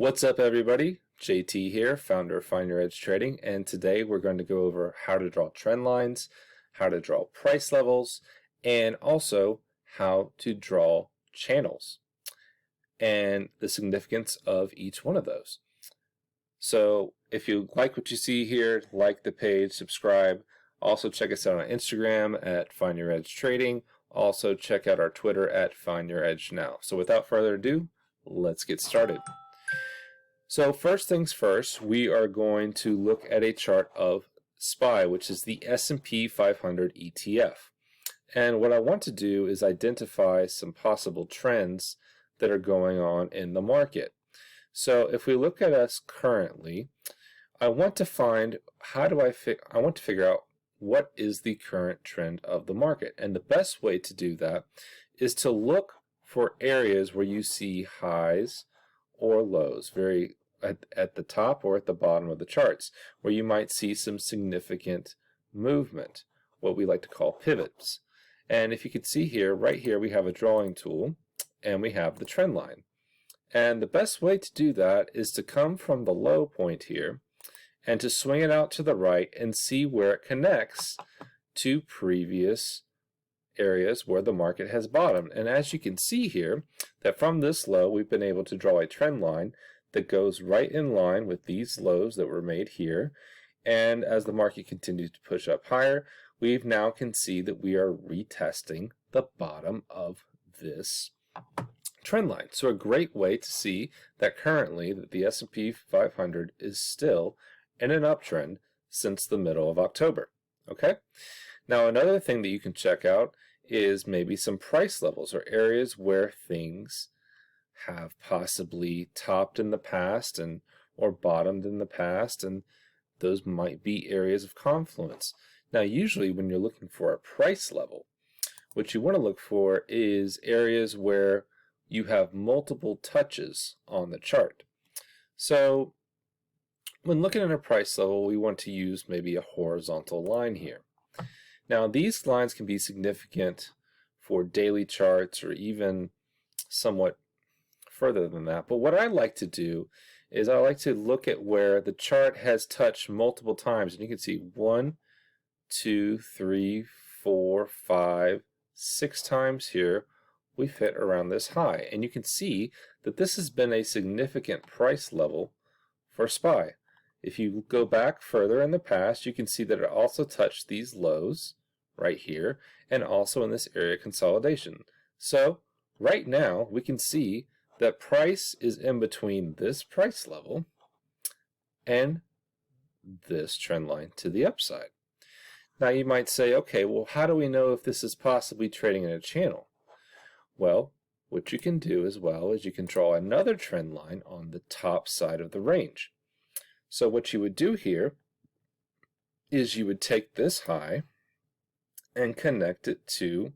What's up, everybody? JT here, founder of Find Your Edge Trading, and today we're going to go over how to draw trend lines, how to draw price levels, and also how to draw channels and the significance of each one of those. So if you like what you see here, like the page, subscribe. Also check us out on Instagram at Find Your Edge Trading. Also check out our Twitter at Find Your Edge Now. So without further ado, let's get started. So first things first, we are going to look at a chart of SPY, which is the S&P 500 ETF. And what I want to do is identify some possible trends that are going on in the market. So if we look at us currently, I want to find I want to figure out what is the current trend of the market. And the best way to do that is to look for areas where you see highs or lows, very at the top or at the bottom of the charts, where you might see some significant movement, what we like to call pivots. And if you can see here, right here, we have a drawing tool and we have the trend line. And the best way to do that is to come from the low point here and to swing it out to the right and see where it connects to previous areas where the market has bottomed. And as you can see here, that from this low, we've been able to draw a trend line that goes right in line with these lows that were made here. And as the market continues to push up higher, we now can see that we are retesting the bottom of this trend line. So a great way to see that currently that the S&P 500 is still in an uptrend since the middle of October. Okay? Now another thing that you can check out is maybe some price levels or areas where things have possibly topped in the past or bottomed in the past, and those might be areas of confluence. Now usually when you're looking for a price level, what you want to look for is areas where you have multiple touches on the chart. So when looking at a price level, we want to use maybe a horizontal line here. Now these lines can be significant for daily charts or even somewhat further than that. But what I like to do is I like to look at where the chart has touched multiple times. And you can see 1, 2, 3, 4, 5, 6 times here we've hit around this high. And you can see that this has been a significant price level for SPY. If you go back further in the past, you can see that it also touched these lows right here and also in this area consolidation. So right now we can see that price is in between this price level and this trend line to the upside. Now you might say, okay, well, how do we know if this is possibly trading in a channel? Well, what you can do as well is you can draw another trend line on the top side of the range. So what you would do here is you would take this high and connect it to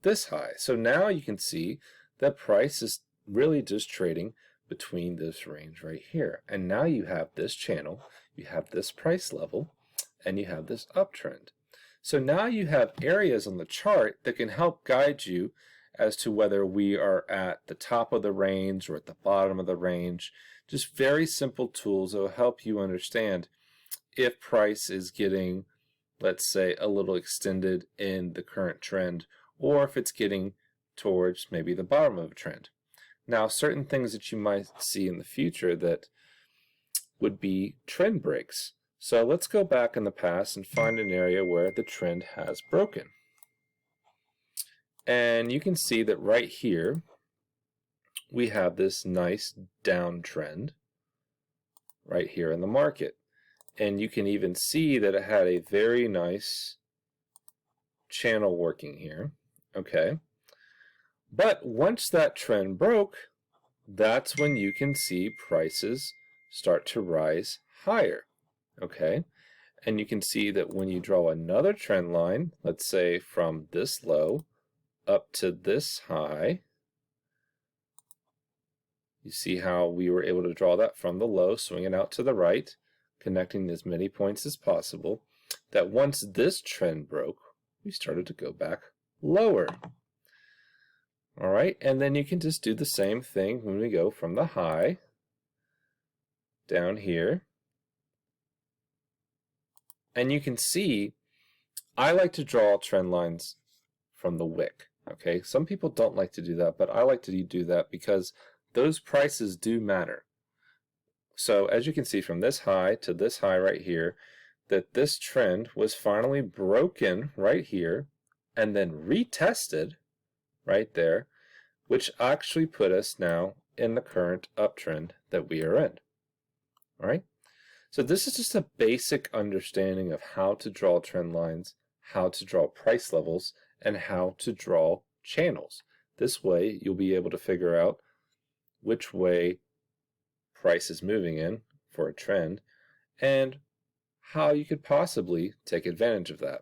this high. So now you can see that price is really just trading between this range right here. And now you have this channel, you have this price level, and you have this uptrend. So now you have areas on the chart that can help guide you as to whether we are at the top of the range or at the bottom of the range. Just very simple tools that will help you understand if price is getting, let's say, a little extended in the current trend, or if it's getting towards maybe the bottom of a trend. Now, certain things that you might see in the future that would be trend breaks. So let's go back in the past and find an area where the trend has broken. And you can see that right here, we have this nice downtrend right here in the market. And you can even see that it had a very nice channel working here. Okay. But once that trend broke, that's when you can see prices start to rise higher. Okay? And you can see that when you draw another trend line, let's say from this low up to this high, you see how we were able to draw that from the low, swinging out to the right, connecting as many points as possible, that once this trend broke, we started to go back lower. All right, and then you can just do the same thing when we go from the high down here, and you can see I like to draw trend lines from the wick. Okay, some people don't like to do that, but I like to do that because those prices do matter. So as you can see from this high to this high right here, that this trend was finally broken right here and then retested right there, which actually put us now in the current uptrend that we are in. All right? So this is just a basic understanding of how to draw trend lines, how to draw price levels, and how to draw channels. This way you'll be able to figure out which way price is moving in for a trend and how you could possibly take advantage of that.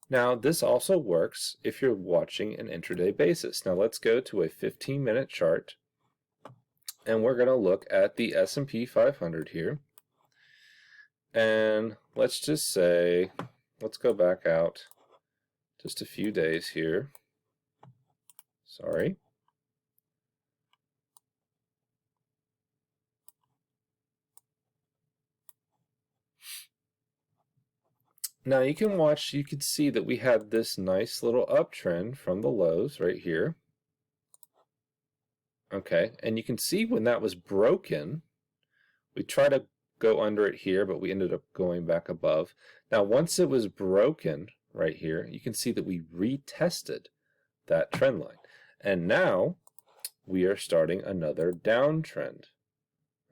Now this also works if you're watching an intraday basis. Now let's go to a 15-minute chart, and we're going to look at the S&P 500 here. And let's just say, let's go back out just a few days here. Sorry. Now you can see that we had this nice little uptrend from the lows right here. Okay, and you can see when that was broken, we tried to go under it here, but we ended up going back above. Now once it was broken right here, you can see that we retested that trend line. And now we are starting another downtrend.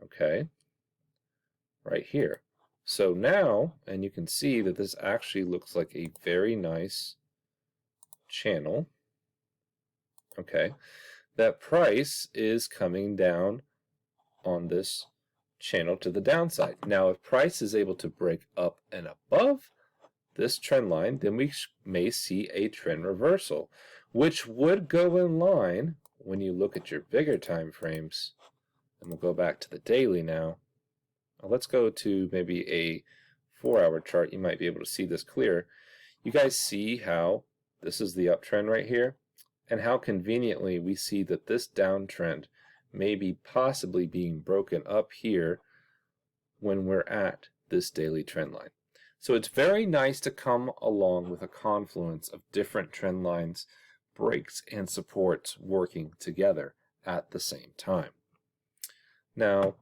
Okay, right here. So now, and you can see that this actually looks like a very nice channel. Okay, that price is coming down on this channel to the downside. Now, if price is able to break up and above this trend line, then we may see a trend reversal, which would go in line when you look at your bigger time frames. And we'll go back to the daily now. Let's go to maybe a 4-hour chart. You might be able to see this clearer. You guys see how this is the uptrend right here, and how conveniently we see that this downtrend may be possibly being broken up here when we're at this daily trend line. So it's very nice to come along with a confluence of different trend lines, breaks, and supports working together at the same time. Now,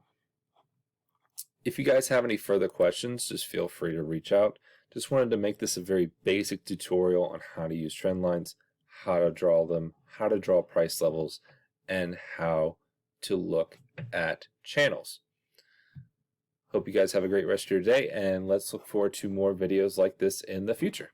if you guys have any further questions, just feel free to reach out. Just wanted to make this a very basic tutorial on how to use trend lines, how to draw them, how to draw price levels, and how to look at channels. Hope you guys have a great rest of your day, and let's look forward to more videos like this in the future.